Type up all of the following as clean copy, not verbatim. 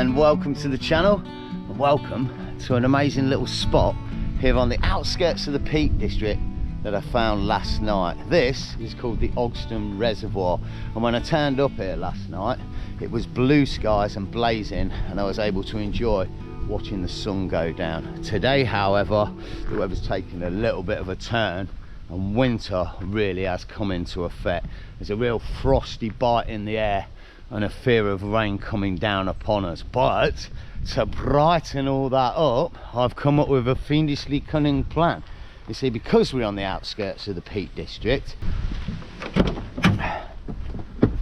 and welcome to the channel, and welcome to an amazing little spot here on the outskirts of the Peak District that I found last night. This is called the Ogston Reservoir, and when I turned up here last night it was blue skies and blazing, and I was able to enjoy watching the sun go down. Today however, the weather's taken a little bit of a turn and winter really has come into effect. There's a real frosty bite in the air and a fear of rain coming down upon us. But to brighten all that up, I've come up with a fiendishly cunning plan. You see, because we're on the outskirts of the Peak District,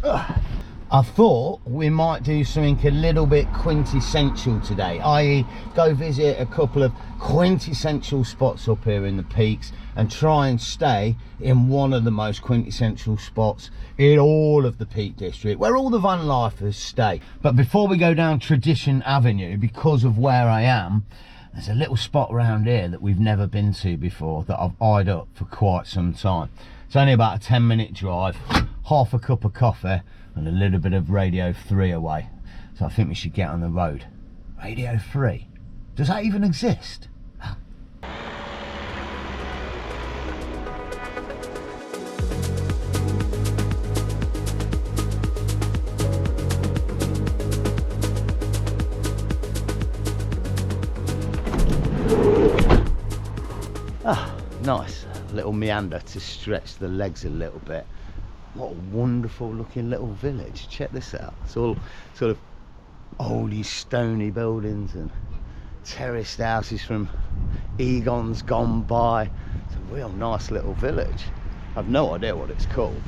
I thought we might do something a little bit quintessential today, i.e. go visit a couple of quintessential spots up here in the Peaks and try and stay in one of the most quintessential spots in all of the Peak District, where all the van lifers stay. But before we go down Tradition Avenue, because of where I am, there's a little spot around here that we've never been to before that I've eyed up for quite some time. It's only about a 10-minute drive, half a cup of coffee and a little bit of Radio 3 away. So I think we should get on the road. Radio 3? Does that even exist? Ah, nice little meander to stretch the legs a little bit. What a wonderful looking little village. Check this out. It's all sort of oldie stony buildings and terraced houses from eons gone by. It's a real nice little village. I've no idea what it's called.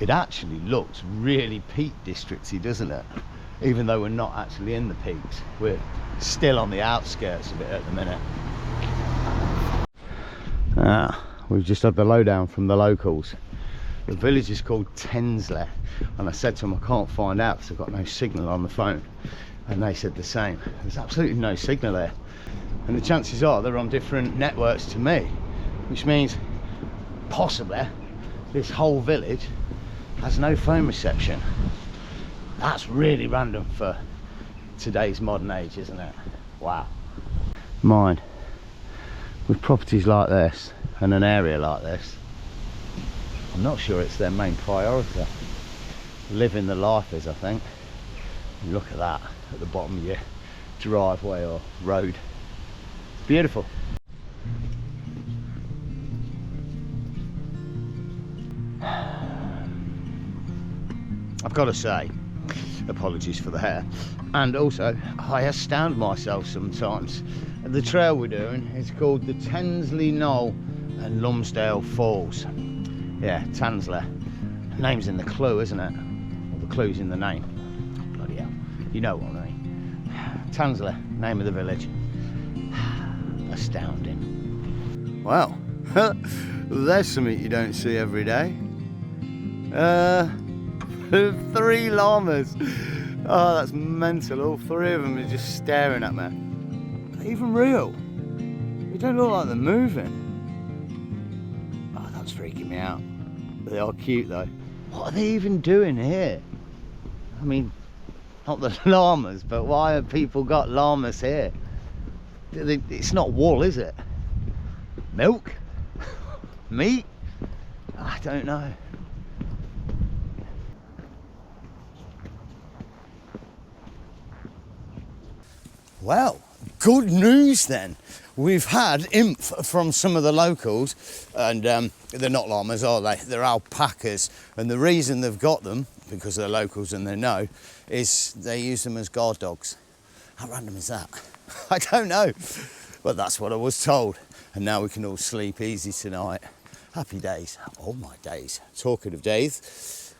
It actually looks really Peak Districty, doesn't it? Even though we're not actually in the Peaks, we're still on the outskirts of it at the minute. We've just had the lowdown from the locals. The village is called Tensley, and I said to them I can't find out because I've got no signal on the phone, and they said the same. There's absolutely no signal there, and the chances are they're on different networks to me, which means possibly this whole village has no phone reception. That's really random for today's modern age, isn't it? Wow. Mine, with properties like this and an area like this, I'm not sure it's their main priority. Living the life is, I think. Look at that at the bottom of your driveway or road. It's beautiful. I've got to say, apologies for the hair, and also I astound myself sometimes. The trail we're doing is called the Tensley Knoll and Lumsdale Falls. Yeah, Tensley. Name's in the clue, isn't it? Well, the clue's in the name. Bloody hell. You know what I mean. Tensley, name of the village. Astounding. Well, there's something you don't see every day. 3 llamas. Oh, that's mental. All 3 of them are just staring at me. Are they even real? They don't look like they're moving. Oh, that's freaking me out. They are cute though. What are they even doing here? I mean, not the llamas, but why have people got llamas here? It's not wool, is it? Milk? Meat? I don't know. Well, good news then. We've had inf from some of the locals, and they're not llamas, are they? They're alpacas, and the reason they've got them, because they're locals and they know, is they use them as guard dogs. How random is that? I don't know, but that's what I was told. And now we can all sleep easy tonight. Happy days, all my days. Talking of days,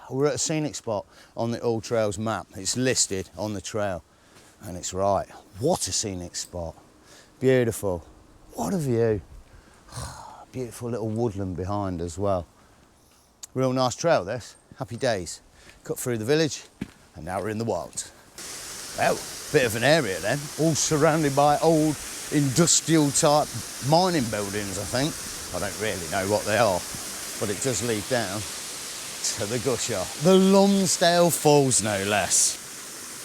we're at a scenic spot on the All Trails map. It's listed on the trail, and it's right. What a scenic spot. Beautiful. What a view. Beautiful little woodland behind as well. Real nice trail this. Happy days. Cut through the village and now we're in the wilds. Well, bit of an area then. All surrounded by old industrial type mining buildings, I think. I don't really know what they are, but it does lead down to the gusher. The Lumsdale Falls, no less.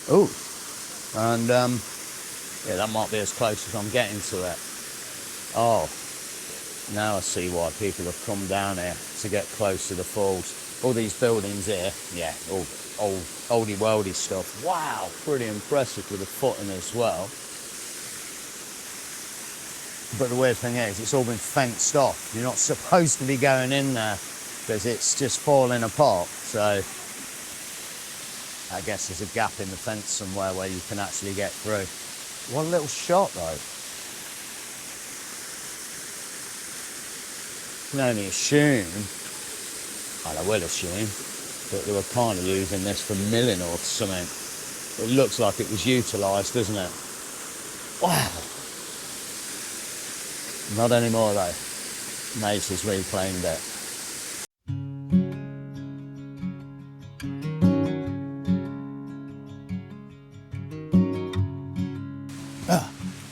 Oh, and yeah, that might be as close as I'm getting to it. Oh, now I see why people have come down here to get close to the falls. All these buildings here, yeah, all oldie worldy stuff. Wow, pretty impressive with the footing as well. But the weird thing is, it's all been fenced off. You're not supposed to be going in there because it's just falling apart. So I guess there's a gap in the fence somewhere where you can actually get through. One little shot though. You can only assume, well, I will assume, that they were kind of using this for milling or something. It looks like it was utilised, doesn't it? Wow. Not anymore though. Mace has reclaimed it.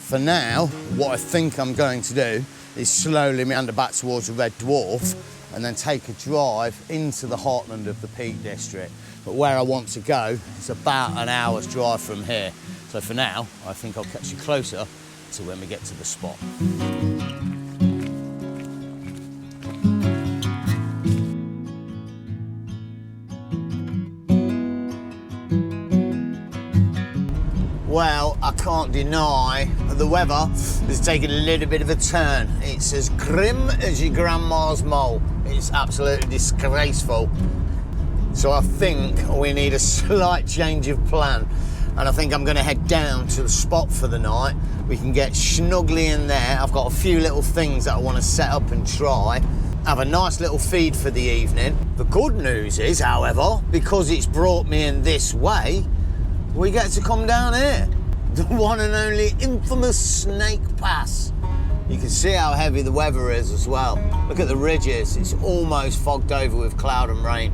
For now, what I think I'm going to do is slowly meander back towards the Red Dwarf and then take a drive into the heartland of the Peak District. But where I want to go is about an hour's drive from here. So for now, I think I'll catch you closer to when we get to the spot. Well, I can't deny the weather has taken a little bit of a turn. It's as grim as your grandma's mole. It's absolutely disgraceful. So I think we need a slight change of plan. And I think I'm going to head down to the spot for the night. We can get snugly in there. I've got a few little things that I want to set up and try. Have a nice little feed for the evening. The good news is, however, because it's brought me in this way, we get to come down here, the one and only infamous Snake Pass. You can see how heavy the weather is as well. Look at the ridges, it's almost fogged over with cloud and rain.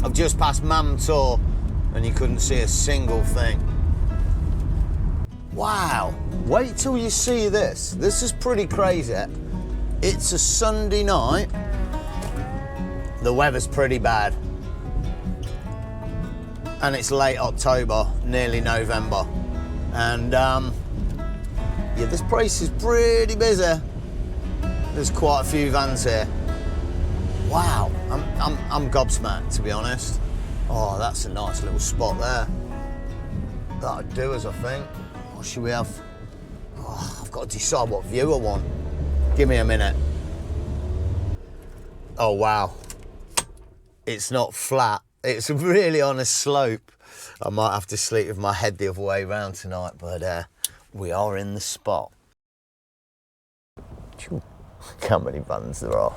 I've just passed Mamtor and you couldn't see a single thing. Wow, wait till you see this. This is pretty crazy. It's a Sunday night. The weather's pretty bad. And it's late October, nearly November. And yeah, this place is pretty busy. There's quite a few vans here. Wow, I'm gobsmacked, to be honest. Oh, that's a nice little spot there. That'll do us, I think. What should we have? Oh, I've got to decide what view I want. Give me a minute. Oh, wow. It's not flat. It's really on a slope. I might have to sleep with my head the other way around tonight, but we are in the spot. Look how many vans there are.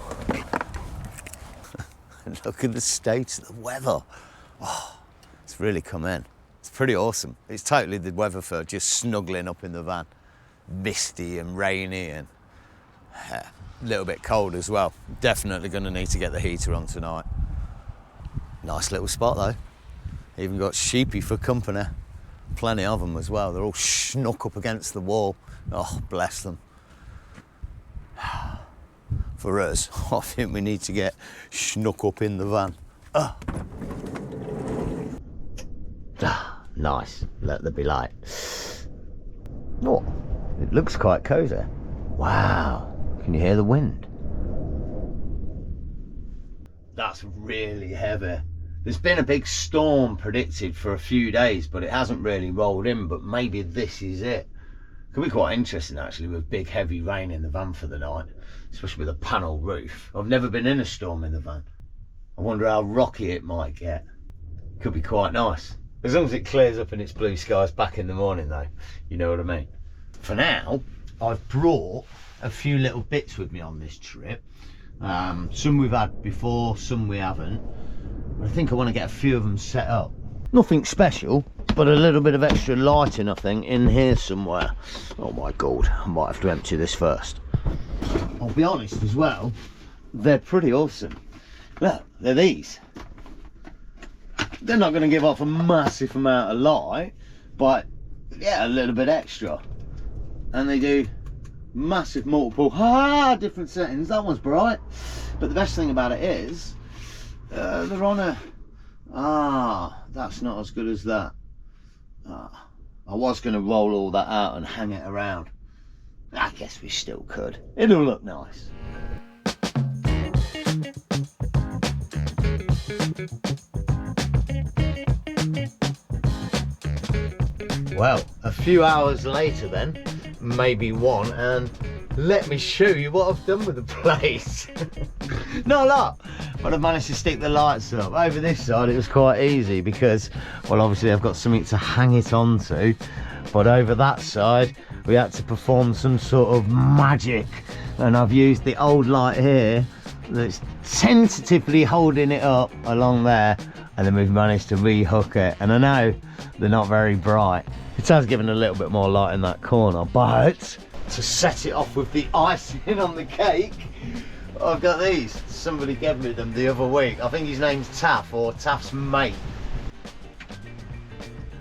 Look at the state of the weather. Oh, it's really come in. It's pretty awesome. It's totally the weather for just snuggling up in the van. Misty and rainy and a little bit cold as well. Definitely going to need to get the heater on tonight. Nice little spot though. Even got sheepy for company. Plenty of them as well. They're all snuck up against the wall. Oh, bless them. For us, I think we need to get snuck up in the van. Nice. Let there be light. Oh, it looks quite cosy. Wow. Can you hear the wind? That's really heavy. There's been a big storm predicted for a few days, but it hasn't really rolled in, but maybe this is it. Could be quite interesting actually, with big heavy rain in the van for the night, especially with a panel roof. I've never been in a storm in the van. I wonder how rocky it might get. Could be quite nice. As long as it clears up and it's blue skies back in the morning though, you know what I mean. For now, I've brought a few little bits with me on this trip. Some we've had before, some we haven't. I think I want to get a few of them set up. Nothing special, but a little bit of extra lighting, I think, in here somewhere. Oh my God, I might have to empty this first. I'll be honest as well, they're pretty awesome. Look, they're these. They're not going to give off a massive amount of light, but yeah, a little bit extra. And they do massive multiple, different settings. That one's bright. But the best thing about it is, they're on a, that's not as good as that. I was going to roll all that out and hang it around. I guess we still could. It'll look nice. Well, a few hours later then, maybe one, and let me show you what I've done with the place. Not a lot, but I've managed to stick the lights up. Over this side it was quite easy because, well, obviously I've got something to hang it onto, but over that side we had to perform some sort of magic, and I've used the old light here that's tentatively holding it up along there, and then we've managed to rehook it. And I know they're not very bright. It has given a little bit more light in that corner, but to set it off with the icing on the cake, I've got these. Somebody gave me them the other week. I think his name's Taff, or Taff's mate.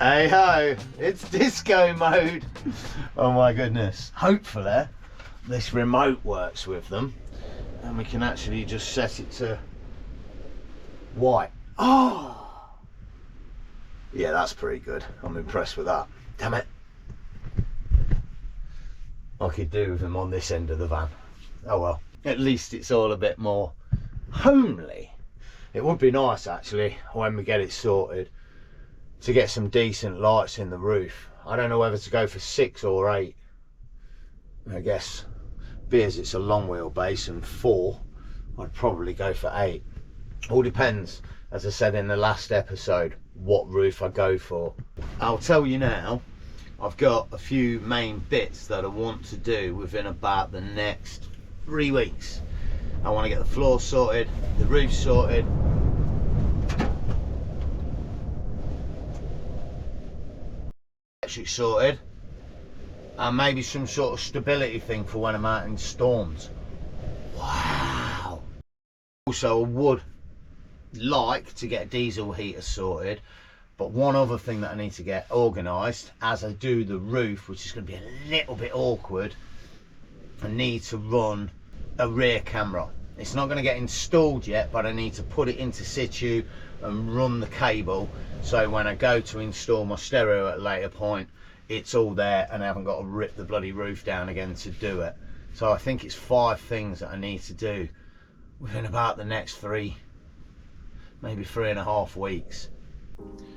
Hey ho, it's disco mode. Oh my goodness. Hopefully this remote works with them and we can actually just set it to white. Oh yeah, that's pretty good. I'm impressed with that. Damn it, I could do with them on this end of the van. Oh well, at least it's all a bit more homely. It would be nice actually, when we get it sorted, to get some decent lights in the roof. I don't know whether to go for 6 or 8. I guess because it's a long wheelbase and 4, I'd probably go for 8. All depends, as I said in the last episode, what roof I go for. I'll tell you now, I've got a few main bits that I want to do within about the next 3 weeks. I want to get the floor sorted, the roof sorted, electric sorted, and maybe some sort of stability thing for when I'm out in storms. Wow. Also, I would like to get a diesel heater sorted, but one other thing that I need to get organised as I do the roof, which is going to be a little bit awkward, I need to run a rear camera. It's not going to get installed yet, but I need to put it into situ and run the cable, so when I go to install my stereo at a later point, it's all there and I haven't got to rip the bloody roof down again to do it. So I think it's 5 things that I need to do within about the next 3, maybe 3.5 weeks.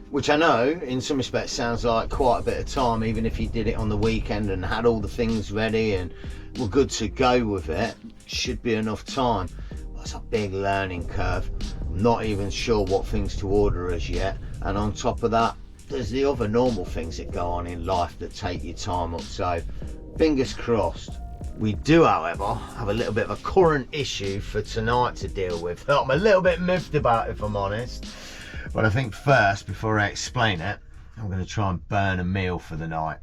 Which I know in some respects sounds like quite a bit of time, even if you did it on the weekend and had all the things ready and were good to go with it. Should be enough time. But it's a big learning curve. I'm not even sure what things to order as yet, and on top of that there's the other normal things that go on in life that take your time up, so fingers crossed. We do, however, have a little bit of a current issue for tonight to deal with that I'm a little bit miffed about, if I'm honest. But I think first, before I explain it, I'm going to try and burn a meal for the night.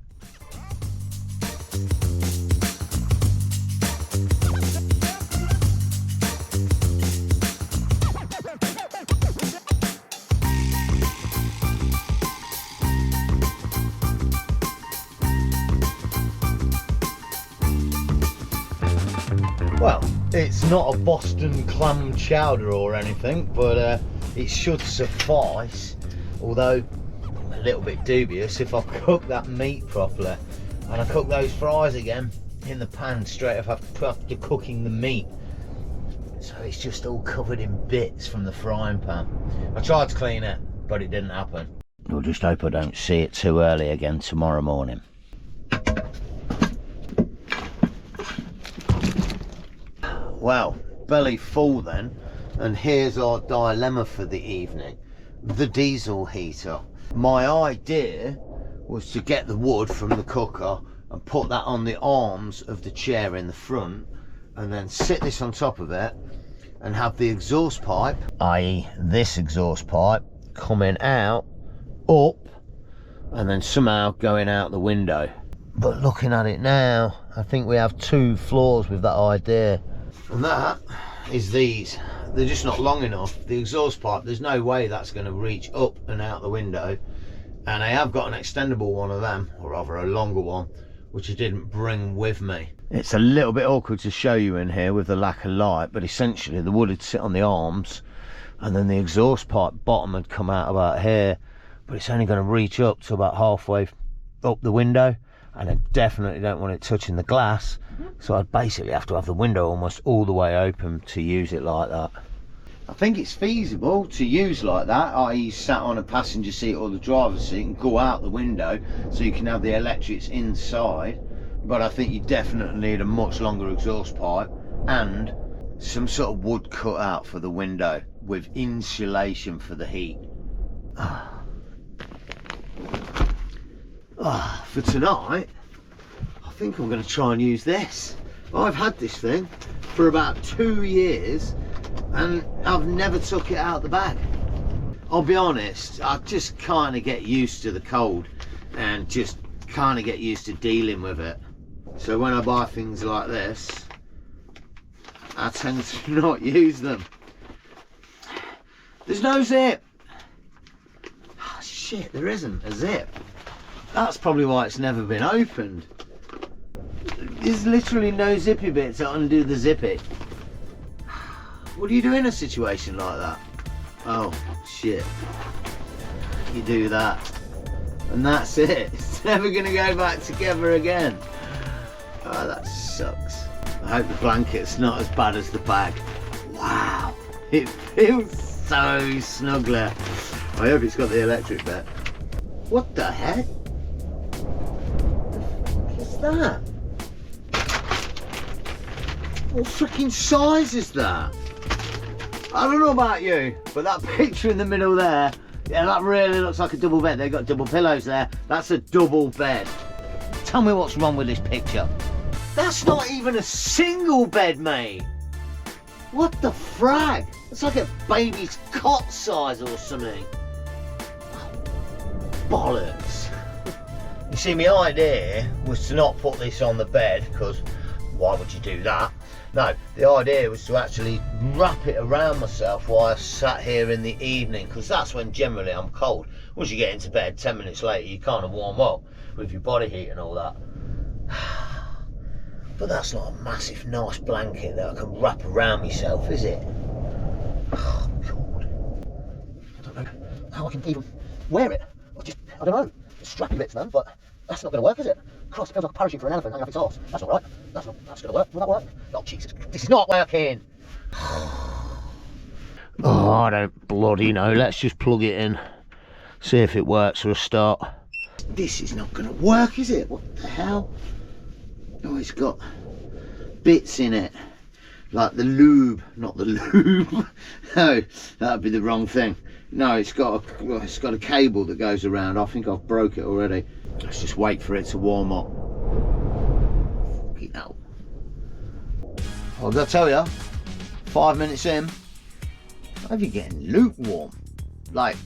Well, it's not a Boston clam chowder or anything, but it should suffice, although I'm a little bit dubious if I cook that meat properly and I cook those fries again in the pan straight after cooking the meat, so it's just all covered in bits from the frying pan. I tried to clean it, but it didn't happen. We'll just hope I don't see it too early again tomorrow morning. Well, belly full then, and here's our dilemma for the evening: the diesel heater. My idea was to get the wood from the cooker and put that on the arms of the chair in the front, and then sit this on top of it and have the exhaust pipe, i.e. this exhaust pipe, coming out, up, and then somehow going out the window. But looking at it now, I think we have 2 flaws with that idea. And that is these. They're just not long enough. The exhaust pipe, there's no way that's going to reach up and out the window. And I have got an extendable one of them, or rather a longer one, which I didn't bring with me. It's a little bit awkward to show you in here with the lack of light, but essentially the wood would sit on the arms and then the exhaust pipe bottom would come out about here, but it's only going to reach up to about halfway up the window, and I definitely don't want it touching the glass, so I'd basically have to have the window almost all the way open to use it like that. I think it's feasible to use like that, i.e. sat on a passenger seat or the driver's seat and go out the window so you can have the electrics inside, but I think you definitely need a much longer exhaust pipe and some sort of wood cut out for the window with insulation for the heat. For tonight, I think I'm going to try and use this. I've had this thing for about 2 years and I've never took it out the bag. I'll be honest, I just kind of get used to the cold and just kind of get used to dealing with it. So when I buy things like this, I tend to not use them. There's no zip. Oh, shit, there isn't a zip. That's probably why it's never been opened. There's literally no zippy bit to undo the zippy. What do you do in a situation like that? Oh, shit. You do that. And that's it. It's never going to go back together again. Oh, that sucks. I hope the blanket's not as bad as the bag. Wow. It feels so snuggler. I hope it's got the electric bit. What the heck? What's that? What freaking size is that? I don't know about you, but that picture in the middle there, yeah, that really looks like a double bed. They've got double pillows there. That's a double bed. Tell me what's wrong with this picture. That's not even a single bed, mate. What the frag? It's like a baby's cot size or something. Bollocks. You see, my idea was to not put this on the bed, because why would you do that? No, the idea was to actually wrap it around myself while I sat here in the evening, because that's when generally I'm cold. Once you get into bed, 10 minutes later, you kind of warm up with your body heat and all that. But that's not a massive, nice blanket that I can wrap around myself, is it? Oh, God. I don't know how I can even wear it. I don't know. It's strappy bits, man, but that's not going to work, is it? Christ, it feels like a parachute for an elephant hanging off its arse. That's not right. That's going to work. Will that work? Oh, Jesus. This is not working. Oh, I don't bloody know. Let's just plug it in. See if it works for a start. This is not going to work, is it? What the hell? Oh, it's got bits in it. Like the lube. Not the lube. No, that would be the wrong thing. No, it's got a cable that goes around. I think I've broke it already. Let's just wait for it to warm up. Fucking hell. I've got to tell you, 5 minutes in, I'm even getting lukewarm. Like,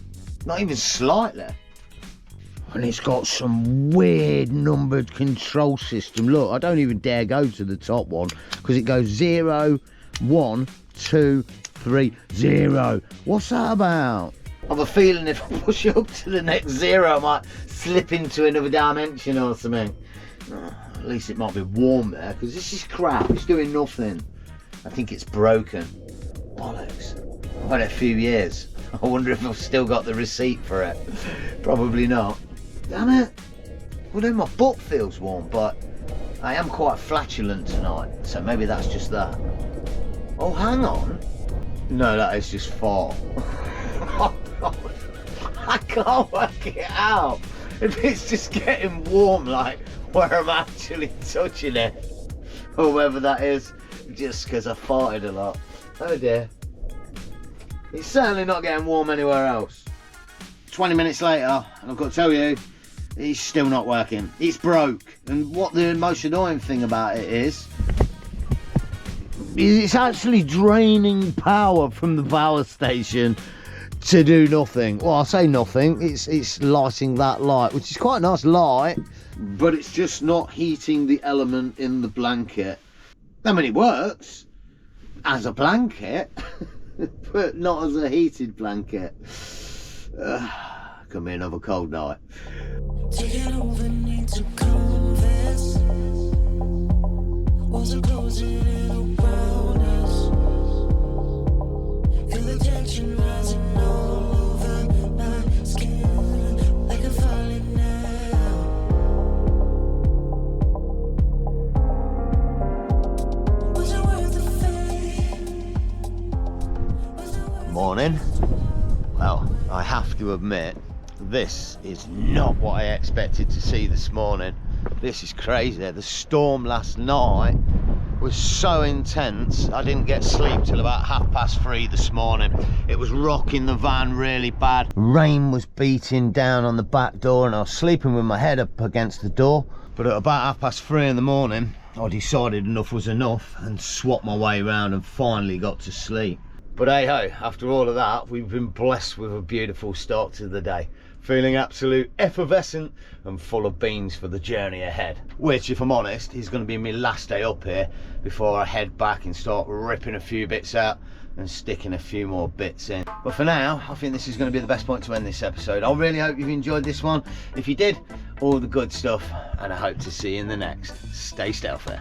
not even slightly. And it's got some weird numbered control system. Look, I don't even dare go to the top one, because it goes 0, 1, 2, 3, 0. What's that about? I've a feeling if I push up to the next 0, I might slip into another dimension or something. At least it might be warm there, because this is crap. It's doing nothing. I think it's broken. Bollocks. I've had it a few years. I wonder if I've still got the receipt for it. Probably not. Damn it. Well, then my butt feels warm, but I am quite flatulent tonight, so maybe that's just that. Oh, hang on. No, that is just fart. I can't work it out. If it's just getting warm, like where I'm actually touching it, or whether that is just because I farted a lot. Oh dear. It's certainly not getting warm anywhere else. 20 minutes later, and I've got to tell you, it's still not working. It's broke. And what the most annoying thing about it is, it's actually draining power from the power station to do nothing. Well, I say nothing, it's lighting that light, which is quite a nice light, but it's just not heating the element in the blanket. I mean, it works as a blanket, but not as a heated blanket. Could be another cold night. Taking over, need to converse. Walls are closing in around us. Feel the tension rising all over my skin. have to admit, this is not what I expected to see this morning. This is crazy. The storm last night was so intense, I didn't get sleep till about 3:30 this morning. It was rocking the van really bad. Rain was beating down on the back door and I was sleeping with my head up against the door. But at about 3:30 in the morning, I decided enough was enough and swapped my way around and finally got to sleep. But hey ho, after all of that, we've been blessed with a beautiful start to the day. Feeling absolute effervescent and full of beans for the journey ahead. Which, if I'm honest, is going to be my last day up here before I head back and start ripping a few bits out and sticking a few more bits in. But for now, I think this is going to be the best point to end this episode. I really hope you've enjoyed this one. If you did, all the good stuff, and I hope to see you in the next. Stay stealthy.